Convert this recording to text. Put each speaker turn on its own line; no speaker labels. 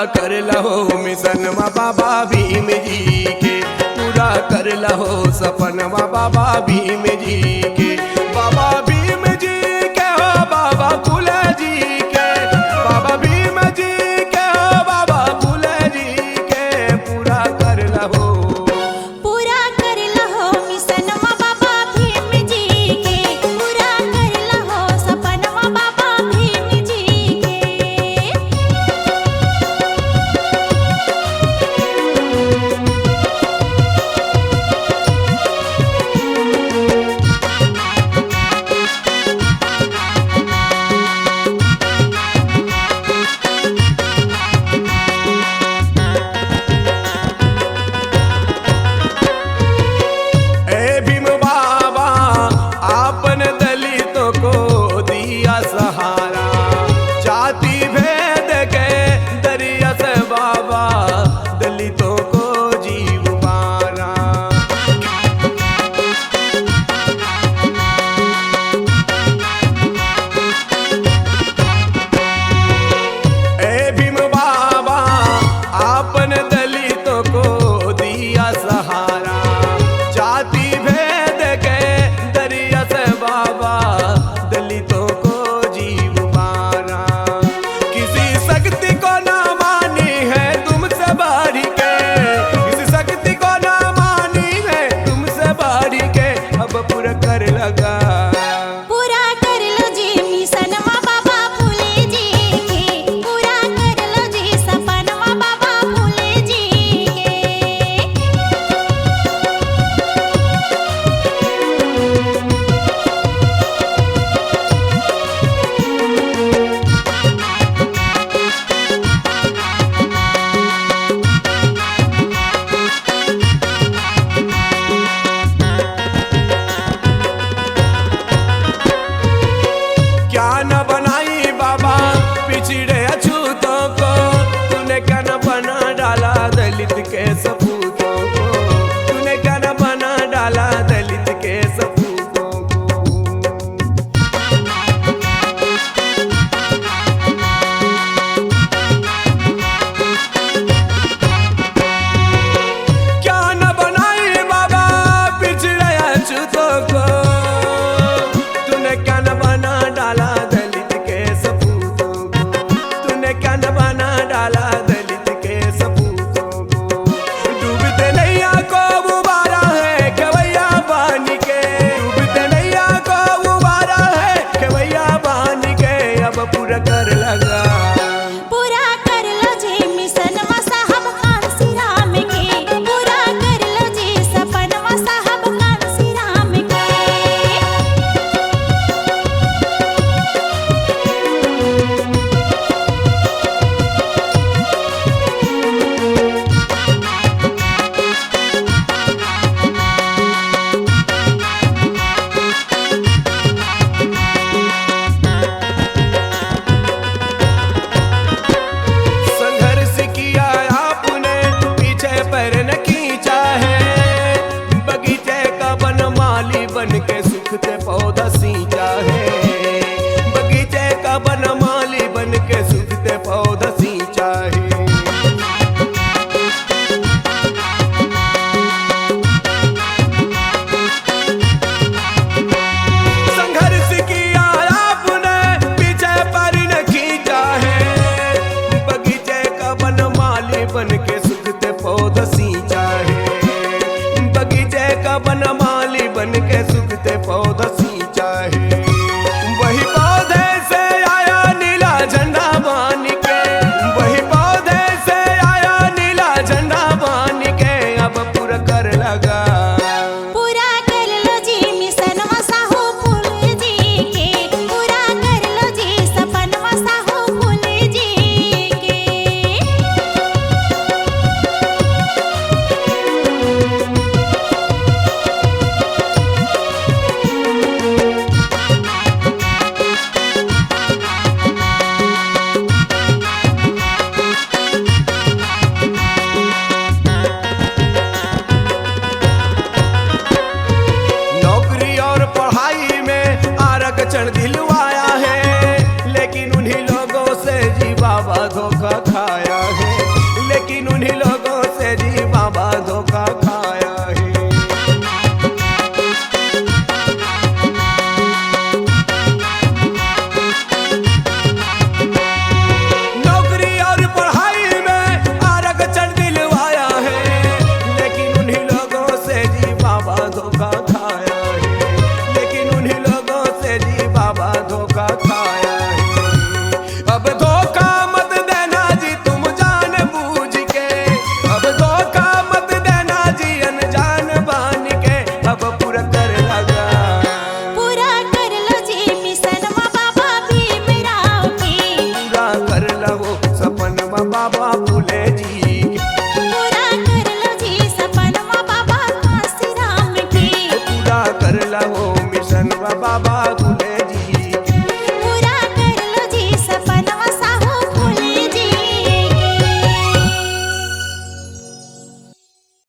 कर लहो मिशनमा बाबा भीम जी के, पूरा कर लहो सपनमा बाबा भीम जी के। बाबा भीम जी के हो बाबा फूले जी के, बाबा भीम जी के हो बाबा फूले जी के, पूरा कर लहो
मिशनमा बाबा भीम जी के, पूरा कर लहो सपनमा बाबा भीम जी के।
ए भीम बाबा आपन दलितों को दिया सहारा, जाति भेद के दरिया से बाबा दलितों को जीव मारा। ए भीम बाबा आपन दलितों को दिया सहारा, जाति भेद के दरिया से बाबा दलितों को जीव मारा। किसी शक्ति को ना मानी है तुमसे बढ़ के, किसी शक्ति को ना मानी है तुमसे बढ़ के, अब पूरा कर लगा
पूरा कर लो जी मिशनमा बाबा फूले जी के, पूरा कर लो जी सपनमा बाबा फूले जी के।
क्या न बनाई बाबा पिछड़े अछूतों को, तूने क्या न बना डाला दलित के सपूतों को, तूने क्या न बना डाला दलित के सपूतों को। क्या न बनाई बाबा पिछड़े अछूतों को, तूने क्या न बना डाला दलित के सपूतों को, तूने क्या न बना डाला दलित के सपूतों को। डूबते नैया को उबारा है खेवैया पानी के, डूबते नैया को उबारा है खेवैया पानी के, अब पूरा कर लगा
पूरा कर लो जी मिशनमा साहब कांसी राम के, पूरा कर लो जी सपनमा साहब कांसी राम के।
संघर्ष किया आपने पीछे पैर न खींचा है, बगीचे का बन माली बन के सुख से पौधा सींचा है, बगीचे का बन माली बन के सुख से पौधा सींचा है। संघर्ष किया आपने पीछे पैर न खींचा है, बगीचे का बन माली बन के सुख से पौधा सींचा है, बगीचे का बन माली बन के सुख से पौधा सींचा है। वही पौधे से आया नीला झंडा बान के, वही पौधे से आया नीला झंडा बान के, अब पूरा कर लगा
पूरा कर लो जी मिशनमा साहू फूले जी के, पूरा कर लो जी सपनमा साहू फूले जी के।
आरक्षण दिलवाया है, लेकिन उन्हीं लोगों से जी बाबा धोखा खाया है। बाबा